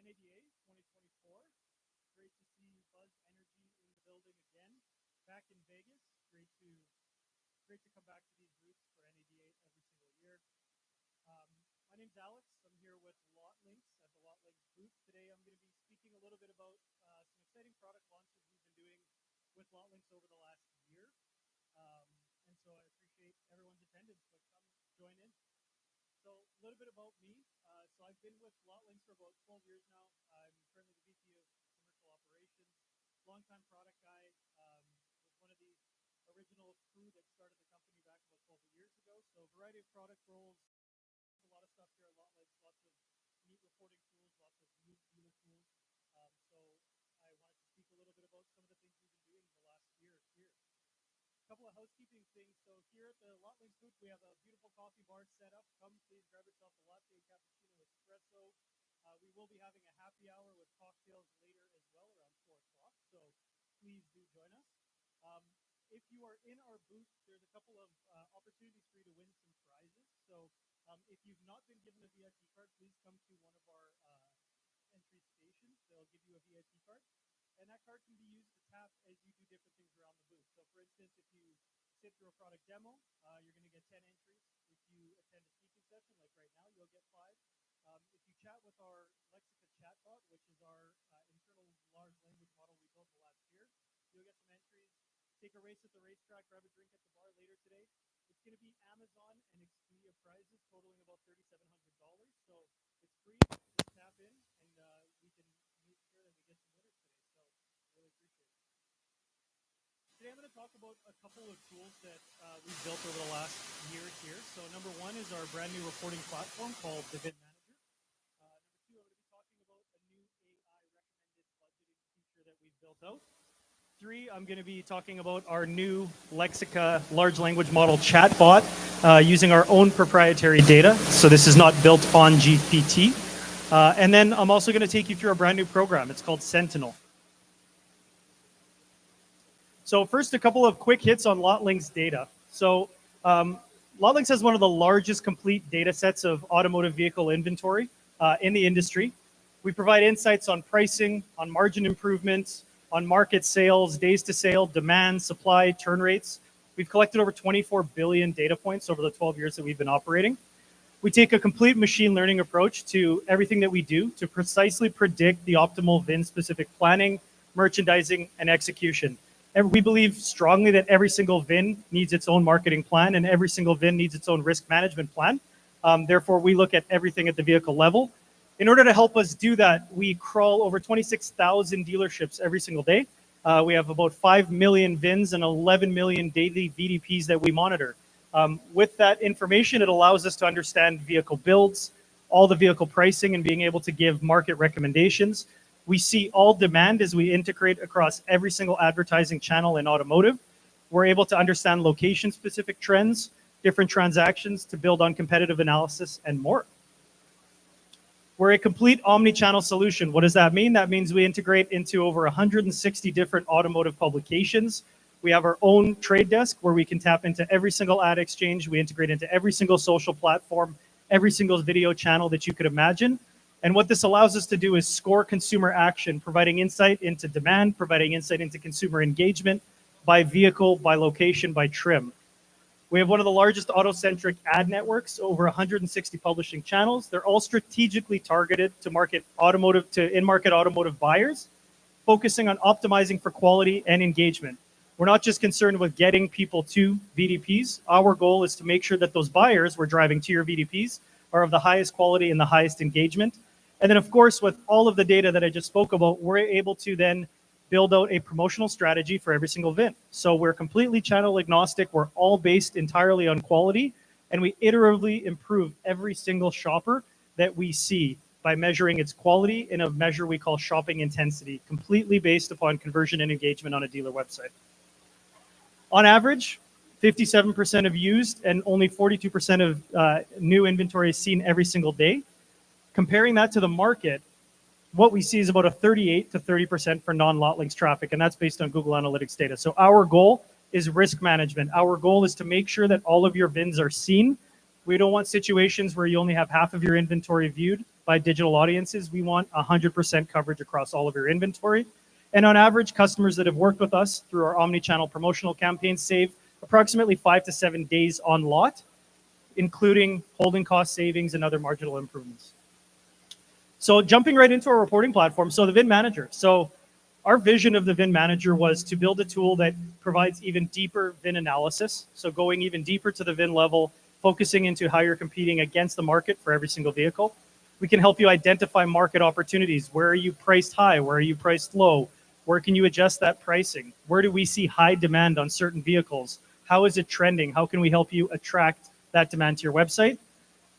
NADA 2024. Great to see Buzz Energy in the building again, back in Vegas. Great to come back to these booths for NADA every single year. My name's Alex. I'm here with Lotlinx at the Lotlinx booth. Today I'm going to be speaking a little bit about some exciting product launches we've been doing with Lotlinx over the last year. And so I appreciate everyone's attendance, but come join in. So a little bit about me. So I've been with Lotlinx for about 12 years now. I'm currently the VP of Commercial Operations, longtime product guy, was one of the original crew that started the company back about 12 years ago. So a variety of product roles, a lot of stuff here at Lotlinx, lots of neat reporting tools, lots of neat dealer tools. So I wanted to speak a little bit about some of the things we've been doing in the last year here. A couple of housekeeping things. So here at the Lotlinx booth, we have a beautiful coffee bar set up. Come please grab yourself a latte, cappuccino, espresso. We will be having a happy hour with cocktails later as well, around 4 o'clock. So please do join us. If you are in our booth, there's a couple of opportunities for you to win some prizes. So if you've not been given a VIP card, please come to one of our entry stations. They'll give you a VIP card. And that card can be used to tap as you do different things around the booth. So for instance, if you sit through a product demo, you're going to get 10 entries. If you attend a speaking session, like right now, you'll get 5. If you chat with our Lexica chatbot, which is our internal large language model we built the last year, you'll get some entries. Take a race at the racetrack, grab a drink at the bar later today. It's going to be Amazon and Expedia prizes totaling about $3,700. So it's free. Just tap in, and we can make sure that we get some winners today. So really appreciate it. Today I'm going to talk about a couple of tools that we've built over the last year here. So number one is our brand new reporting platform called the Vin Manager. Number two, I'm going to be talking about a new AI recommended budgeting feature that we've built out. 3, I'm going to be talking about our new Lexica large language model chatbot using our own proprietary data. So this is not built on GPT. And then I'm also going to take you through a brand new program. It's called Sentinel. So first, a couple of quick hits on Lotlinx data. So Lotlinx has one of the largest complete data sets of automotive vehicle inventory in the industry. We provide insights on pricing, on margin improvements, on market sales, days to sale, demand, supply, turn rates. We've collected over 24 billion data points over the 12 years that we've been operating. We take a complete machine learning approach to everything that we do to precisely predict the optimal VIN-specific planning, merchandising, and execution. And we believe strongly that every single VIN needs its own marketing plan and every single VIN needs its own risk management plan. Therefore, we look at everything at the vehicle level. In order to help us do that, we crawl over 26,000 dealerships every single day. We have about 5 million VINs and 11 million daily VDPs that we monitor. With that information, it allows us to understand vehicle builds, all the vehicle pricing, and being able to give market recommendations. We see all demand as we integrate across every single advertising channel in automotive. We're able to understand location-specific trends, different transactions to build on competitive analysis, and more. We're a complete omni-channel solution. What does that mean? That means we integrate into over 160 different automotive publications. We have our own trade desk where we can tap into every single ad exchange. We integrate into every single social platform, every single video channel that you could imagine. And what this allows us to do is score consumer action, providing insight into demand, providing insight into consumer engagement by vehicle, by location, by trim. We have one of the largest auto-centric ad networks, over 160 publishing channels. They're all strategically targeted to in-market automotive buyers, focusing on optimizing for quality and engagement. We're not just concerned with getting people to VDPs. Our goal is to make sure that those buyers we're driving to your VDPs are of the highest quality and the highest engagement. And then, of course, with all of the data that I just spoke about, we're able to then build out a promotional strategy for every single VIN. So we're completely channel agnostic. We're all based entirely on quality, and we iteratively improve every single shopper that we see by measuring its quality in a measure we call shopping intensity, completely based upon conversion and engagement on a dealer website. On average, 57% of used and only 42% of new inventory is seen every single day. Comparing that to the market, what we see is about a 38 to 30% for non-Lotlinx traffic, and that's based on Google Analytics data. So our goal is risk management. Our goal is to make sure that all of your VINs are seen. We don't want situations where you only have half of your inventory viewed. by digital audiences, we want 100% coverage across all of your inventory. And on average, customers that have worked with us through our omni-channel promotional campaigns save approximately 5 to 7 days on lot, including holding cost savings and other marginal improvements. So jumping right into our reporting platform, so the VIN Manager. So our vision of the VIN Manager was to build a tool that provides even deeper VIN analysis. So going even deeper to the VIN level, focusing into how you're competing against the market for every single vehicle. We can help you identify market opportunities. Where are you priced high? Where are you priced low? Where can you adjust that pricing? Where do we see high demand on certain vehicles? How is it trending? How can we help you attract that demand to your website?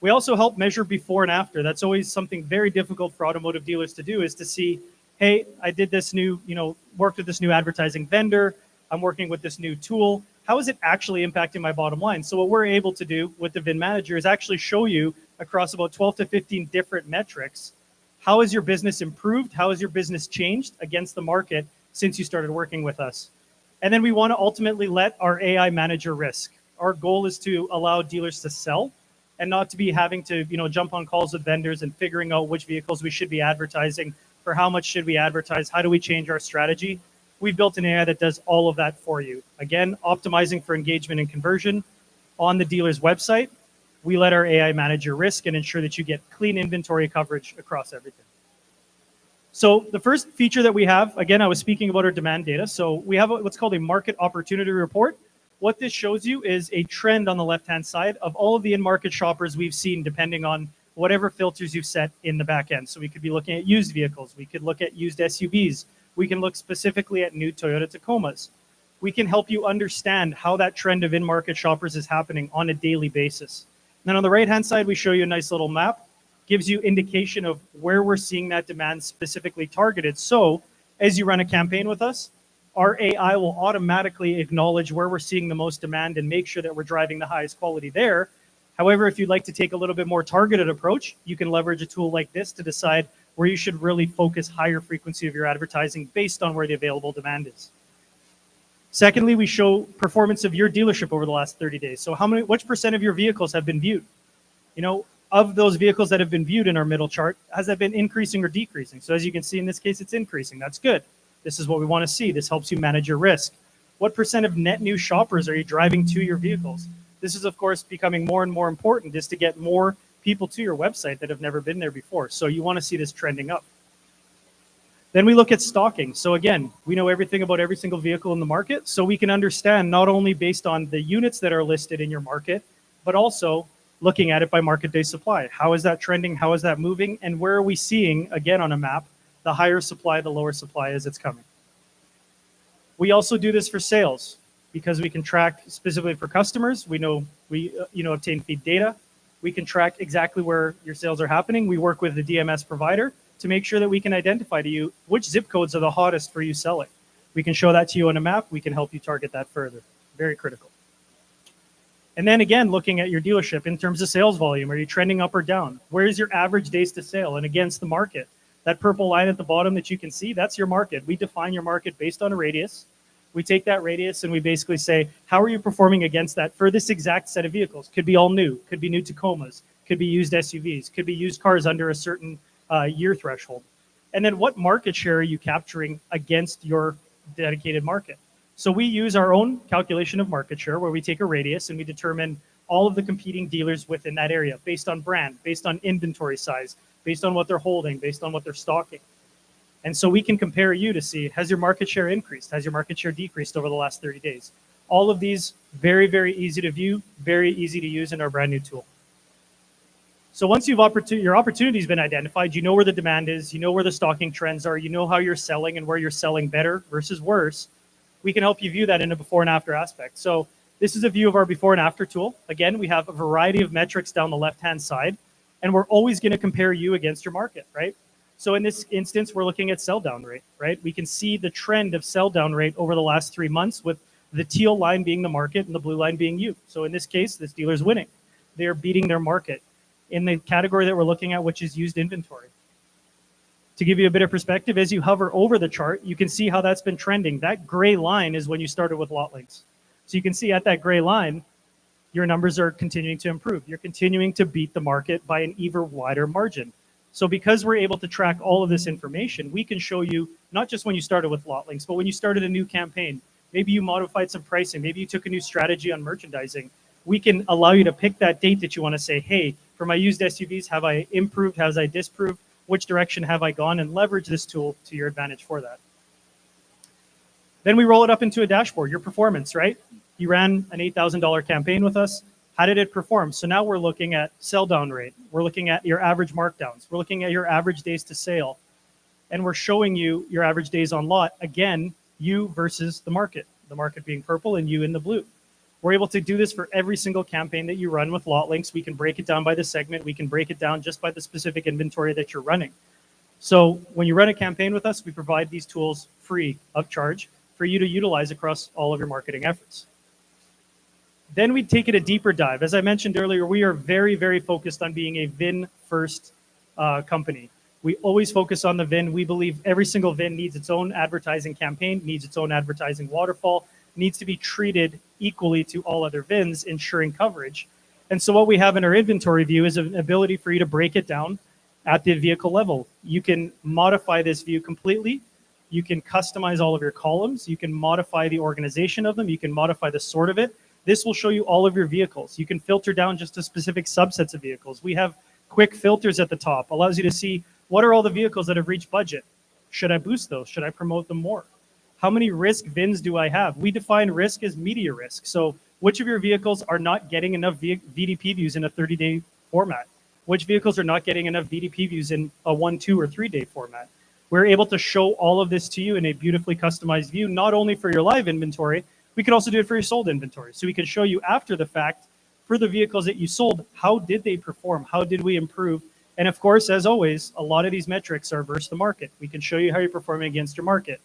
We also help measure before and after. That's always something very difficult for automotive dealers to do, is to see, hey, I did this new, worked with this new advertising vendor. I'm working with this new tool. How is it actually impacting my bottom line? So what we're able to do with the VIN Manager is actually show you across about 12 to 15 different metrics, how has your business improved? How has your business changed against the market since you started working with us? And then we want to ultimately let our AI manage your risk. Our goal is to allow dealers to sell and not to be having to, jump on calls with vendors and figuring out which vehicles we should be advertising, for how much should we advertise, how do we change our strategy. We've built an AI that does all of that for you. Again, optimizing for engagement and conversion on the dealer's website. We let our AI manage your risk and ensure that you get clean inventory coverage across everything. So the first feature that we have, again, I was speaking about our demand data. So we have what's called a market opportunity report. What this shows you is a trend on the left-hand side of all of the in-market shoppers we've seen, depending on whatever filters you've set in the back end. So we could be looking at used vehicles. We could look at used SUVs. We can look specifically at new Toyota Tacomas. We can help you understand how that trend of in-market shoppers is happening on a daily basis. Then on the right-hand side, we show you a nice little map, gives you indication of where we're seeing that demand specifically targeted. So as you run a campaign with us, our AI will automatically acknowledge where we're seeing the most demand and make sure that we're driving the highest quality there. However, if you'd like to take a little bit more targeted approach, you can leverage a tool like this to decide where you should really focus higher frequency of your advertising based on where the available demand is. Secondly, we show performance of your dealership over the last 30 days. So which percent of your vehicles have been viewed? Of those vehicles that have been viewed in our middle chart, has that been increasing or decreasing? So as you can see in this case, it's increasing. That's good. This is what we want to see. This helps you manage your risk. What percent of net new shoppers are you driving to your vehicles? This is, of course, becoming more and more important, just to get more people to your website that have never been there before. So you want to see this trending up. Then we look at stocking. So again, we know everything about every single vehicle in the market, so we can understand not only based on the units that are listed in your market, but also looking at it by market day supply. How is that trending? How is that moving? And where are we seeing, again on a map, the higher supply, the lower supply as it's coming? We also do this for sales because we can track specifically for customers. We know we obtain feed data. We can track exactly where your sales are happening. We work with the DMS provider to make sure that we can identify to you which zip codes are the hottest for you selling. We can show that to you on a map. We can help you target that further. Very critical. And then again, looking at your dealership in terms of sales volume, are you trending up or down? Where is your average days to sale and against the market? That purple line at the bottom that you can see, that's your market. We define your market based on a radius. We take that radius and we basically say, how are you performing against that for this exact set of vehicles? Could be all new, could be new Tacomas, could be used SUVs, could be used cars under a certain year threshold. And then what market share are you capturing against your dedicated market? So we use our own calculation of market share where we take a radius and we determine all of the competing dealers within that area based on brand, based on inventory size, based on what they're holding, based on what they're stocking. And so we can compare you to see, has your market share increased? Has your market share decreased over the last 30 days? All of these very, very easy to view, very easy to use in our brand new tool. So once your opportunity has been identified, you know where the demand is, you know where the stocking trends are, you know how you're selling and where you're selling better versus worse. We can help you view that in a before and after aspect. So this is a view of our before and after tool. Again, we have a variety of metrics down the left-hand side, and we're always going to compare you against your market, right? So in this instance, we're looking at sell down rate, right? We can see the trend of sell down rate over the last 3 months, with the teal line being the market and the blue line being you. So in this case, this dealer's winning. They're beating their market in the category that we're looking at, which is used inventory. To give you a bit of perspective, as you hover over the chart, you can see how that's been trending. That gray line is when you started with Lotlinx. So you can see at that gray line, your numbers are continuing to improve. You're continuing to beat the market by an even wider margin. So because we're able to track all of this information, we can show you not just when you started with Lotlinx, but when you started a new campaign, maybe you modified some pricing, maybe you took a new strategy on merchandising. We can allow you to pick that date that you want to say, hey, for my used SUVs, have I improved? Have I disproved? Which direction have I gone? And leverage this tool to your advantage for that. Then we roll it up into a dashboard, your performance, right? You ran an $8,000 campaign with us. How did it perform? So now we're looking at sell down rate. We're looking at your average markdowns. We're looking at your average days to sale. And we're showing you your average days on lot. Again, you versus the market being purple and you in the blue. We're able to do this for every single campaign that you run with Lotlinx. We can break it down by the segment. We can break it down just by the specific inventory that you're running. So when you run a campaign with us, we provide these tools free of charge for you to utilize across all of your marketing efforts. Then we take it a deeper dive. As I mentioned earlier, we are very, very focused on being a VIN-first company. We always focus on the VIN. We believe every single VIN needs its own advertising campaign, needs its own advertising waterfall, needs to be treated equally to all other VINs, ensuring coverage. And so what we have in our inventory view is an ability for you to break it down at the vehicle level. You can modify this view completely. You can customize all of your columns. You can modify the organization of them. You can modify the sort of it. This will show you all of your vehicles. You can filter down just to specific subsets of vehicles. We have quick filters at the top, allows you to see what are all the vehicles that have reached budget. Should I boost those? Should I promote them more? How many risk VINs do I have? We define risk as media risk. So which of your vehicles are not getting enough VDP views in a 30-day format? Which vehicles are not getting enough VDP views in a 1, 2, or 3-day format? We're able to show all of this to you in a beautifully customized view, not only for your live inventory, we can also do it for your sold inventory. So we can show you after the fact, for the vehicles that you sold, how did they perform? How did we improve? And of course, as always, a lot of these metrics are versus the market. We can show you how you're performing against your market.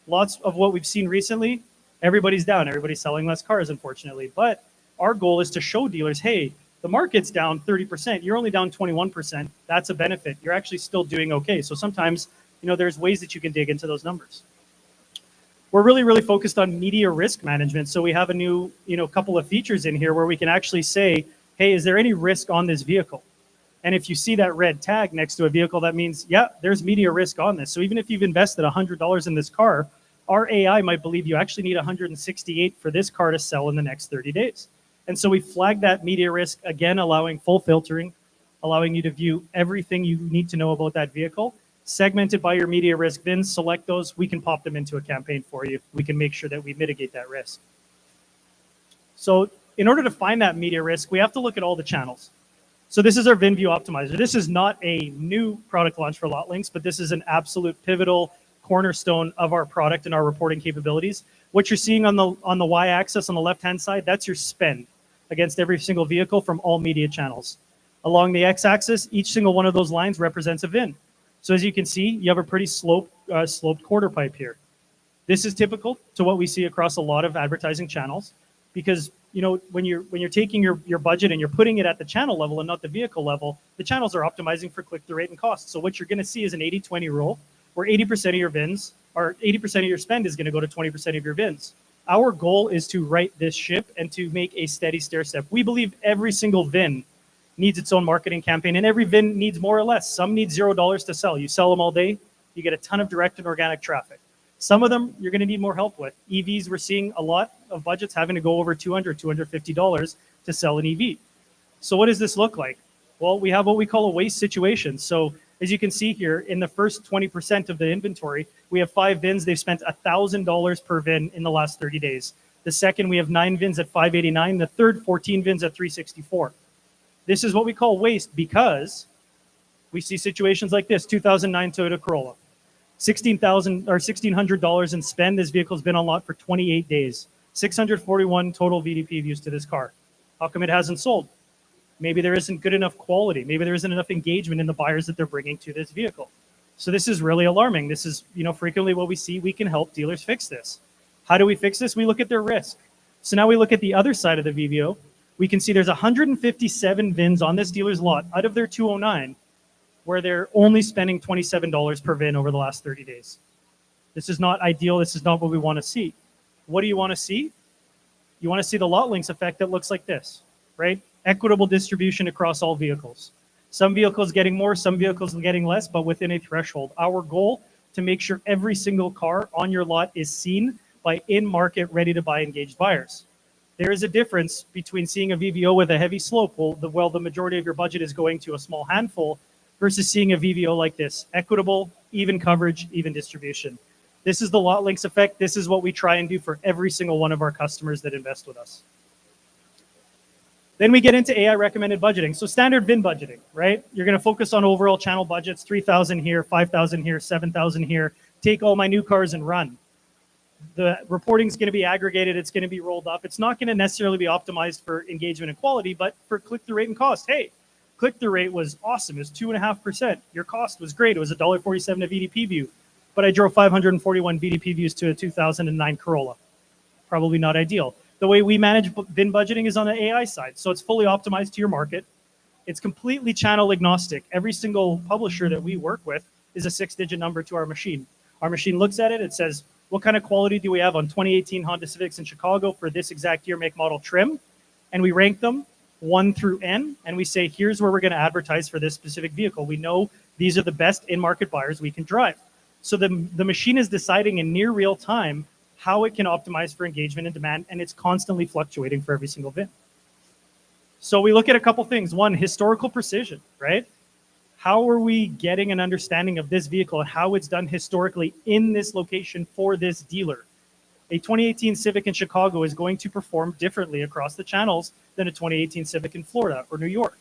Lots of what we've seen recently, everybody's down. Everybody's selling less cars, unfortunately. But our goal is to show dealers, hey, the market's down 30%. You're only down 21%. That's a benefit. You're actually still doing okay. So sometimes, there's ways that you can dig into those numbers. We're really, really focused on media risk management. So we have a new, couple of features in here where we can actually say, hey, is there any risk on this vehicle? And if you see that red tag next to a vehicle, that means, yeah, there's media risk on this. So even if you've invested $100 in this car, our AI might believe you actually need 168 for this car to sell in the next 30 days. And so we flag that media risk, again, allowing full filtering, allowing you to view everything you need to know about that vehicle, segmented by your media risk VINs, select those, we can pop them into a campaign for you. We can make sure that we mitigate that risk. So in order to find that media risk, we have to look at all the channels. So this is our VIN View Optimizer. This is not a new product launch for Lotlinx, but this is an absolute pivotal cornerstone of our product and our reporting capabilities. What you're seeing on the y-axis on the left-hand side, that's your spend against every single vehicle from all media channels. Along the x-axis, each single one of those lines represents a VIN. So as you can see, you have a pretty sloped quarter pipe here. This is typical to what we see across a lot of advertising channels, because when you're taking your budget and you're putting it at the channel level and not the vehicle level, the channels are optimizing for click-through rate and cost. So what you're going to see is an 80-20 rule, where 80% of your VINs, or 80% of your spend is going to go to 20% of your VINs. Our goal is to right this ship and to make a steady stair step. We believe every single VIN needs its own marketing campaign, and every VIN needs more or less. Some need $0 to sell. You sell them all day, you get a ton of direct and organic traffic. Some of them you're going to need more help with. EVs, we're seeing a lot of budgets having to go over $200, $250 to sell an EV. So what does this look like? Well, we have what we call a waste situation. So as you can see here, in the first 20% of the inventory, we have 5 VINs. They've spent $1,000 per VIN in the last 30 days. The second, we have 9 VINs at $589. The third, 14 VINs at $364. This is what we call waste because we see situations like this: 2009 Toyota Corolla, $16,000 or $1,600 in spend. This vehicle's been on lot for 28 days. 641 total VDP views to this car. How come it hasn't sold? Maybe there isn't good enough quality. Maybe there isn't enough engagement in the buyers that they're bringing to this vehicle. So this is really alarming. This is, frequently what we see. We can help dealers fix this. How do we fix this? We look at their risk. So now we look at the other side of the VVO. We can see there's 157 VINs on this dealer's lot out of their 209 where they're only spending $27 per VIN over the last 30 days. This is not ideal. This is not what we want to see. What do you want to see? You want to see the Lotlinx effect that looks like this, right? Equitable distribution across all vehicles. Some vehicles getting more, some vehicles getting less, but within a threshold. Our goal to make sure every single car on your lot is seen by in-market, ready-to-buy engaged buyers. There is a difference between seeing a VVO with a heavy slope, well, the majority of your budget is going to a small handful, versus seeing a VVO like this, equitable, even coverage, even distribution. This is the Lotlinx effect. This is what we try and do for every single one of our customers that invest with us. Then we get into AI recommended budgeting. So standard VIN budgeting, right? You're going to focus on overall channel budgets, 3,000 here, 5,000 here, 7,000 here. Take all my new cars and run. The reporting is going to be aggregated. It's going to be rolled up. It's not going to necessarily be optimized for engagement and quality, but for click-through rate and cost. Hey, click-through rate was awesome. It was 2.5%. Your cost was great. It was $1.47 a VDP view, but I drove 541 VDP views to a 2009 Corolla. Probably not ideal. The way we manage VIN budgeting is on the AI side. So it's fully optimized to your market. It's completely channel agnostic. Every single publisher that we work with is a 6-digit number to our machine. Our machine looks at it. It says, what kind of quality do we have on 2018 Honda Civics in Chicago for this exact year, make, model, trim? And we rank them 1 through N. And we say, here's where we're going to advertise for this specific vehicle. We know these are the best in-market buyers we can drive. So the machine is deciding in near real time how it can optimize for engagement and demand, and it's constantly fluctuating for every single VIN. So we look at a couple things. One, historical precision, right? How are we getting an understanding of this vehicle and how it's done historically in this location for this dealer? A 2018 Civic in Chicago is going to perform differently across the channels than a 2018 Civic in Florida or New York.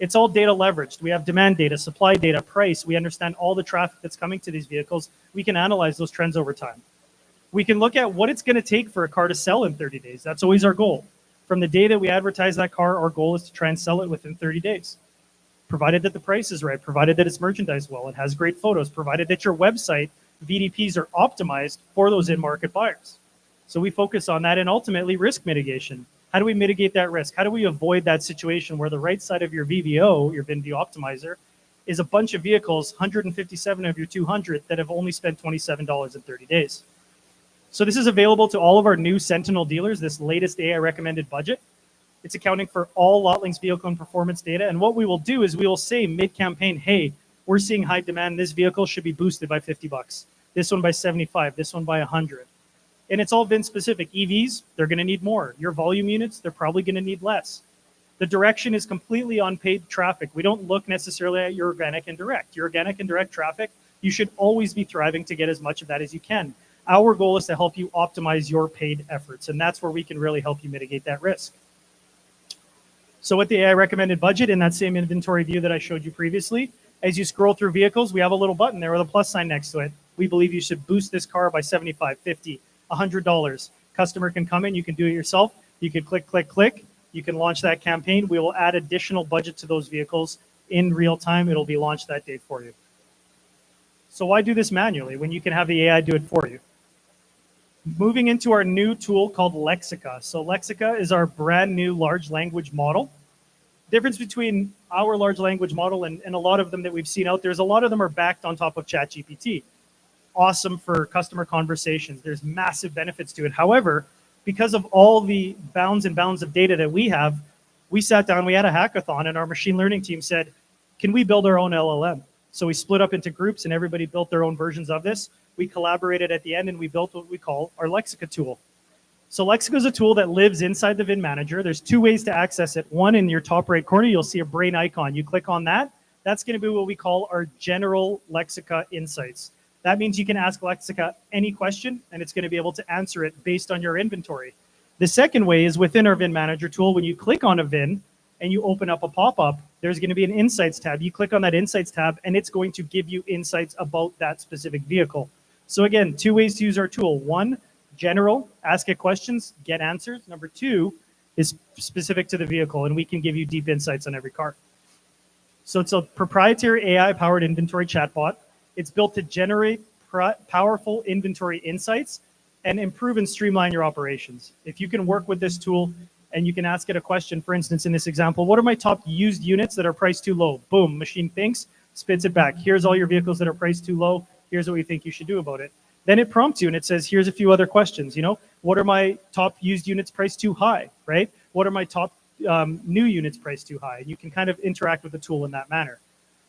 It's all data leveraged. We have demand data, supply data, price. We understand all the traffic that's coming to these vehicles. We can analyze those trends over time. We can look at what it's going to take for a car to sell in 30 days. That's always our goal. From the day that we advertise that car, our goal is to try and sell it within 30 days. Provided that the price is right, provided that it's merchandised well, it has great photos, provided that your website VDPs are optimized for those in-market buyers. So we focus on that, and ultimately risk mitigation. How do we mitigate that risk? How do we avoid that situation where the right side of your VVO, your VIN view optimizer, is a bunch of vehicles, 157 of your 200, that have only spent $27 in 30 days? So this is available to all of our new Sentinel dealers, this latest AI recommended budget. It's accounting for all Lotlinx vehicle and performance data. And what we will do is we will say mid-campaign, hey, we're seeing high demand. This vehicle should be boosted by 50 bucks. This one by 75, this one by 100. And it's all VIN specific. EVs, they're going to need more. Your volume units, they're probably going to need less. The direction is completely on paid traffic. We don't look necessarily at your organic and direct. Your organic and direct traffic, you should always be thriving to get as much of that as you can. Our goal is to help you optimize your paid efforts, and that's where we can really help you mitigate that risk. So with the AI recommended budget in that same inventory view that I showed you previously, as you scroll through vehicles, we have a little button there with a plus sign next to it. We believe you should boost this car by $75, $50, $100. Customer can come in, you can do it yourself. You can click, click, click. You can launch that campaign. We will add additional budget to those vehicles in real time. It'll be launched that day for you. So why do this manually when you can have the AI do it for you? Moving into our new tool called Lexica. So Lexica is our brand new large language model. Difference between our large language model and a lot of them that we've seen out there is a lot of them are backed on top of ChatGPT. Awesome for customer conversations. There's massive benefits to it. However, because of all the bounds and bounds of data that we have, we sat down, we had a hackathon, and our machine learning team said, can we build our own LLM? So we split up into groups and everybody built their own versions of this. We collaborated at the end and we built what we call our Lexica tool. So Lexica is a tool that lives inside the VIN manager. There's two ways to access it. One, in your top right corner, you'll see a brain icon. You click on that. That's going to be what we call our general Lexica insights. That means you can ask Lexica any question and it's going to be able to answer it based on your inventory. The second way is within our VIN manager tool. When you click on a VIN and you open up a pop-up, there's going to be an insights tab. You click on that insights tab and it's going to give you insights about that specific vehicle. So again, two ways to use our tool. One, general, ask it questions, get answers. Number two is specific to the vehicle, and we can give you deep insights on every car. So it's a proprietary AI-powered inventory chatbot. It's built to generate powerful inventory insights and improve and streamline your operations. If you can work with this tool and you can ask it a question, for instance, in this example, what are my top used units that are priced too low? Boom, machine thinks, spits it back. Here's all your vehicles that are priced too low. Here's what we think you should do about it. Then it prompts you and it says, here's a few other questions. You know, what are my top used units priced too high, right? What are my top new units priced too high. You can kind of interact with the tool in that manner.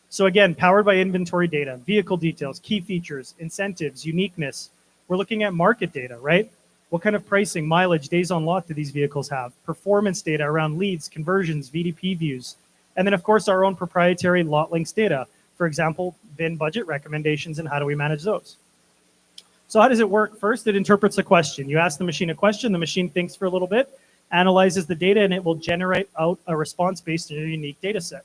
So again, powered by inventory data, vehicle details, key features, incentives, uniqueness. We're looking at market data, right? What kind of pricing, mileage, days on lot do these vehicles have? Performance data around leads, conversions, VDP views. And then of course our own proprietary Lotlinx data. For example, VIN budget recommendations and how do we manage those? So how does it work? First, it interprets a question. You ask the machine a question, the machine thinks for a little bit, analyzes the data, and it will generate out a response based on your unique data set.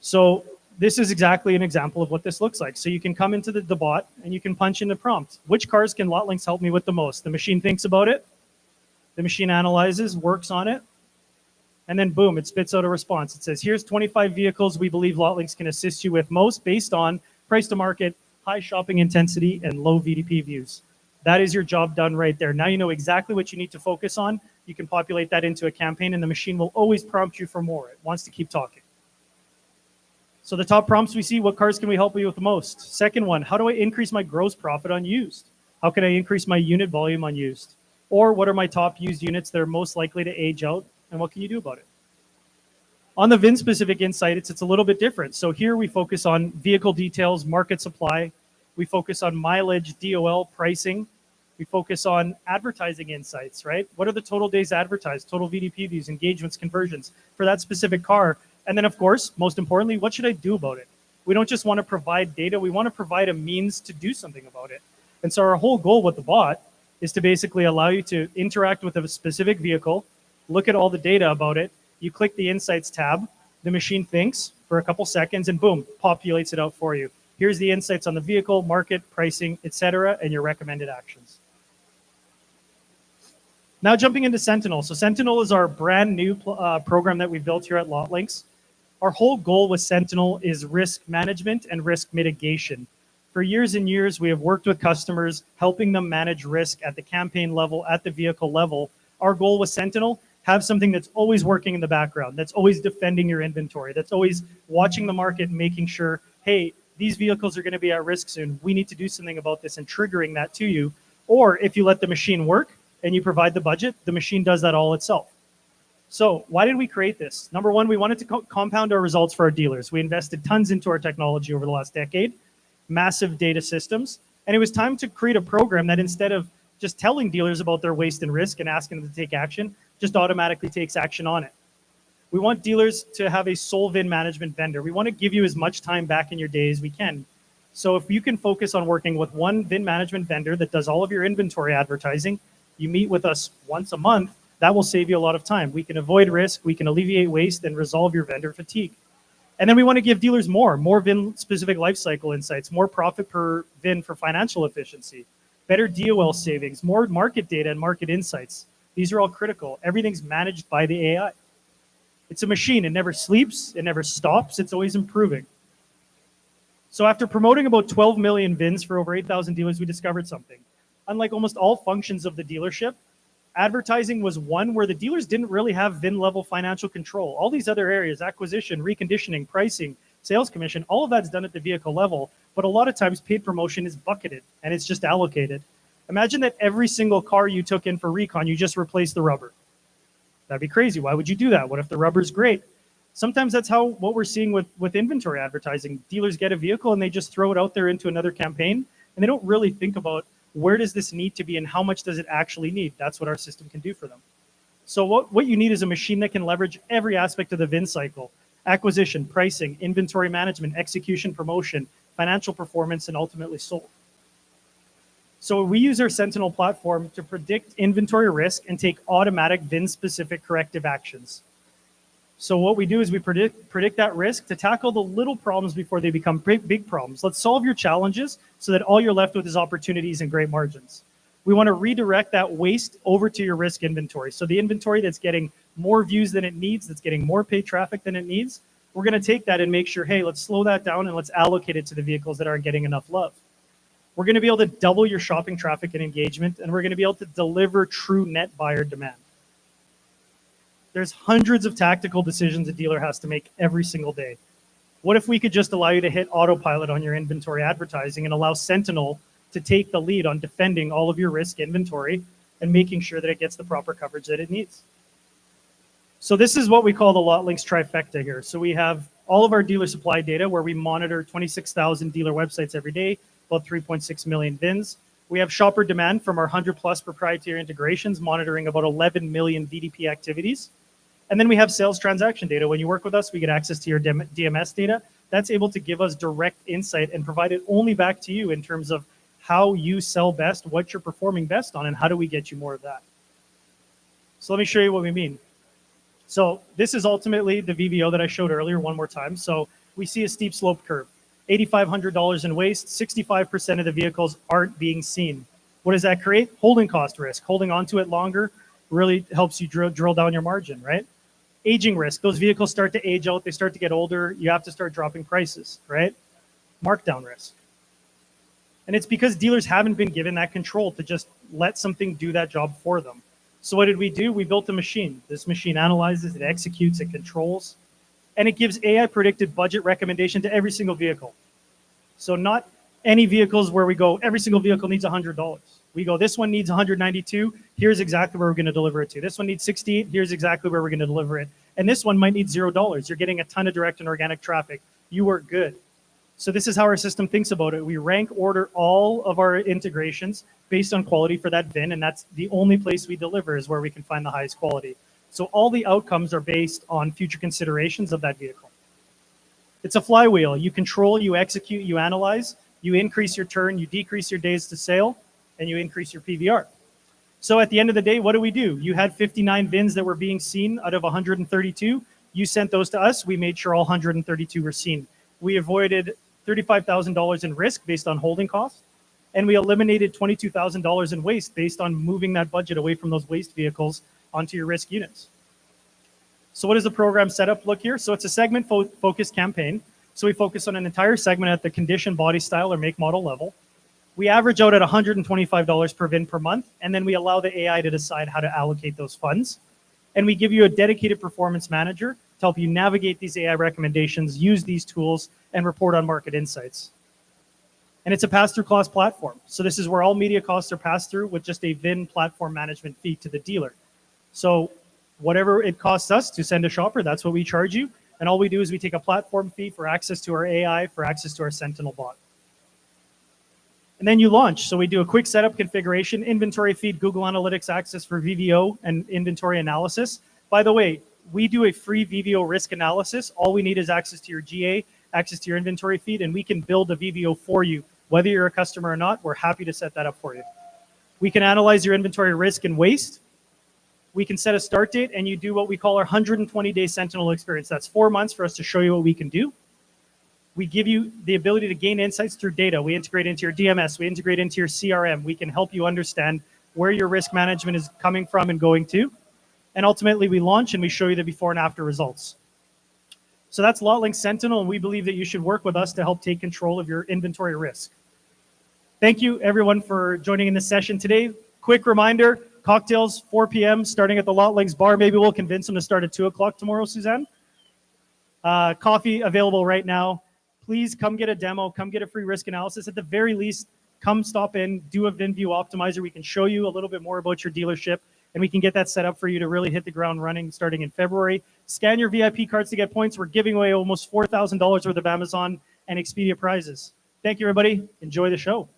So this is exactly an example of what this looks like. So you can come into the bot and you can punch in the prompt. Which cars can Lotlinx help me with the most? The machine thinks about it. The machine analyzes, works on it. And then boom, it spits out a response. It says, here's 25 vehicles we believe Lotlinx can assist you with most based on price to market, high shopping intensity, and low VDP views. That is your job done right there. Now you know exactly what you need to focus on. You can populate that into a campaign and the machine will always prompt you for more. It wants to keep talking. So the top prompts we see, what cars can we help you with the most? Second one, how do I increase my gross profit on used? How can I increase my unit volume on used? Or what are my top used units that are most likely to age out? And what can you do about it? On the VIN specific insight, it's a little bit different. So here we focus on vehicle details, market supply. We focus on mileage, DOL, pricing. We focus on advertising insights, right? What are the total days advertised, total VDP views, engagements, conversions for that specific car? And then, of course, most importantly, what should I do about it? We don't just want to provide data. We want to provide a means to do something about it. And so our whole goal with the bot is to basically allow you to interact with a specific vehicle, look at all the data about it. You click the Insights tab. The machine thinks for a couple seconds and boom, populates it out for you. Here's the insights on the vehicle, market, pricing, etc., and your recommended actions. Now jumping into Sentinel. So Sentinel is our brand new program that we built here at Lotlinx. Our whole goal with Sentinel is risk management and risk mitigation. For years and years, we have worked with customers, helping them manage risk at the campaign level, at the vehicle level. Our goal with Sentinel, have something that's always working in the background, that's always defending your inventory, that's always watching the market and making sure, hey, these vehicles are going to be at risk soon. We need to do something about this and triggering that to you. Or if you let the machine work and you provide the budget, the machine does that all itself. So why did we create this? Number one, we wanted to compound our results for our dealers. We invested tons into our technology over the last decade, massive data systems, and it was time to create a program that instead of just telling dealers about their waste and risk and asking them to take action, just automatically takes action on it. We want dealers to have a sole VIN management vendor. We want to give you as much time back in your day as we can. So if you can focus on working with one VIN management vendor that does all of your inventory advertising, you meet with us once a month, that will save you a lot of time. We can avoid risk, we can alleviate waste, and resolve your vendor fatigue. And then we want to give dealers more VIN-specific lifecycle insights, more profit per VIN for financial efficiency, better DOL savings, more market data and market insights. These are all critical. Everything's managed by the AI. It's a machine. It never sleeps. It never stops. It's always improving. So after promoting about 12 million VINs for over 8,000 dealers, we discovered something. Unlike almost all functions of the dealership, advertising was one where the dealers didn't really have VIN-level financial control. All these other areas, acquisition, reconditioning, pricing, sales commission, all of that's done at the vehicle level, but a lot of times paid promotion is bucketed and it's just allocated. Imagine that every single car you took in for recon, you just replaced the rubber. That'd be crazy. Why would you do that? What if the rubber's great? Sometimes that's what we're seeing with inventory advertising. Dealers get a vehicle and they just throw it out there into another campaign and they don't really think about where does this need to be and how much does it actually need? That's what our system can do for them. So what you need is a machine that can leverage every aspect of the VIN cycle: acquisition, pricing, inventory management, execution, promotion, financial performance, and ultimately sold. So we use our Sentinel platform to predict inventory risk and take automatic VIN-specific corrective actions. So what we do is we predict that risk to tackle the little problems before they become big problems. Let's solve your challenges so that all you're left with is opportunities and great margins. We want to redirect that waste over to your risk inventory. So the inventory that's getting more views than it needs, that's getting more paid traffic than it needs, we're going to take that and make sure, hey, let's slow that down and let's allocate it to the vehicles that aren't getting enough love. We're going to be able to double your shopping traffic and engagement, and we're going to be able to deliver true net buyer demand. There's hundreds of tactical decisions a dealer has to make every single day. What if we could just allow you to hit autopilot on your inventory advertising and allow Sentinel to take the lead on defending all of your risk inventory and making sure that it gets the proper coverage that it needs? So this is what we call the Lotlinx trifecta here. So we have all of our dealer supply data where we monitor 26,000 dealer websites every day, about 3.6 million VINs. We have shopper demand from our 100 plus proprietary integrations, monitoring about 11 million VDP activities. And then we have sales transaction data. When you work with us, we get access to your DMS data. That's able to give us direct insight and provide it only back to you in terms of how you sell best, what you're performing best on, and how do we get you more of that. So let me show you what we mean. So this is ultimately the VVO that I showed earlier one more time. So we see a steep slope curve. $8,500 in waste, 65% of the vehicles aren't being seen. What does that create? Holding cost risk. Holding onto it longer really helps you drill down your margin, right? Aging risk. Those vehicles start to age out. They start to get older. You have to start dropping prices, right? Markdown risk. And it's because dealers haven't been given that control to just let something do that job for them. So what did we do? We built a machine. This machine analyzes, it executes, it controls, and it gives AI predicted budget recommendation to every single vehicle. So not any vehicles where we go, every single vehicle needs $100. We go, this one needs 192. Here's exactly where we're going to deliver it to. This one needs 68. Here's exactly where we're going to deliver it. And this one might need $0. You're getting a ton of direct and organic traffic. You are good. So this is how our system thinks about it. We rank order all of our integrations based on quality for that VIN, and that's the only place we deliver is where we can find the highest quality. So all the outcomes are based on future considerations of that vehicle. It's a flywheel. You control, you execute, you analyze, you increase your turn, you decrease your days to sale, and you increase your PVR. So at the end of the day, what do? You had 59 VINs that were being seen out of 132. You sent those to us. We made sure all 132 were seen. We avoided $35,000 in risk based on holding costs, and we eliminated $22,000 in waste based on moving that budget away from those waste vehicles onto your risk units. So what does the program setup look here? So it's a segment focused campaign. So we focus on an entire segment at the condition, body style, or make model level. We average out at $125 per VIN per month, and then we allow the AI to decide how to allocate those funds. And we give you a dedicated performance manager to help you navigate these AI recommendations, use these tools, and report on market insights. And it's a pass-through cost platform. So this is where all media costs are passed through with just a VIN platform management fee to the dealer. So whatever it costs us to send a shopper, that's what we charge you. And all we do is we take a platform fee for access to our AI, for access to our Sentinel bot. And then you launch. So we do a quick setup configuration, inventory feed, Google Analytics access for VVO and inventory analysis. By the way, we do a free VVO risk analysis. All we need is access to your GA, access to your inventory feed, and we can build a VVO for you. Whether you're a customer or not, we're happy to set that up for you. We can analyze your inventory risk and waste. We can set a start date, and you do what we call our 120-day Sentinel experience. That's 4 months for us to show you what we can do. We give you the ability to gain insights through data. We integrate into your DMS. We integrate into your CRM. We can help you understand where your risk management is coming from and going to. And ultimately, we launch and we show you the before and after results. So that's Lotlinx Sentinel, and we believe that you should work with us to help take control of your inventory risk. Thank you, everyone, for joining in this session today. Quick reminder, cocktails, 4 p.m., starting at the Lotlinx bar. Maybe we'll convince them to start at 2 o'clock tomorrow, Suzanne. Coffee available right now. Please come get a demo, come get a free risk analysis. At the very least, come stop in, do a VinView optimizer. We can show you a little bit more about your dealership, and we can get that set up for you to really hit the ground running starting in February. Scan your VIP cards to get points. We're giving away almost $4,000 worth of Amazon and Expedia prizes. Thank you, everybody. Enjoy the show.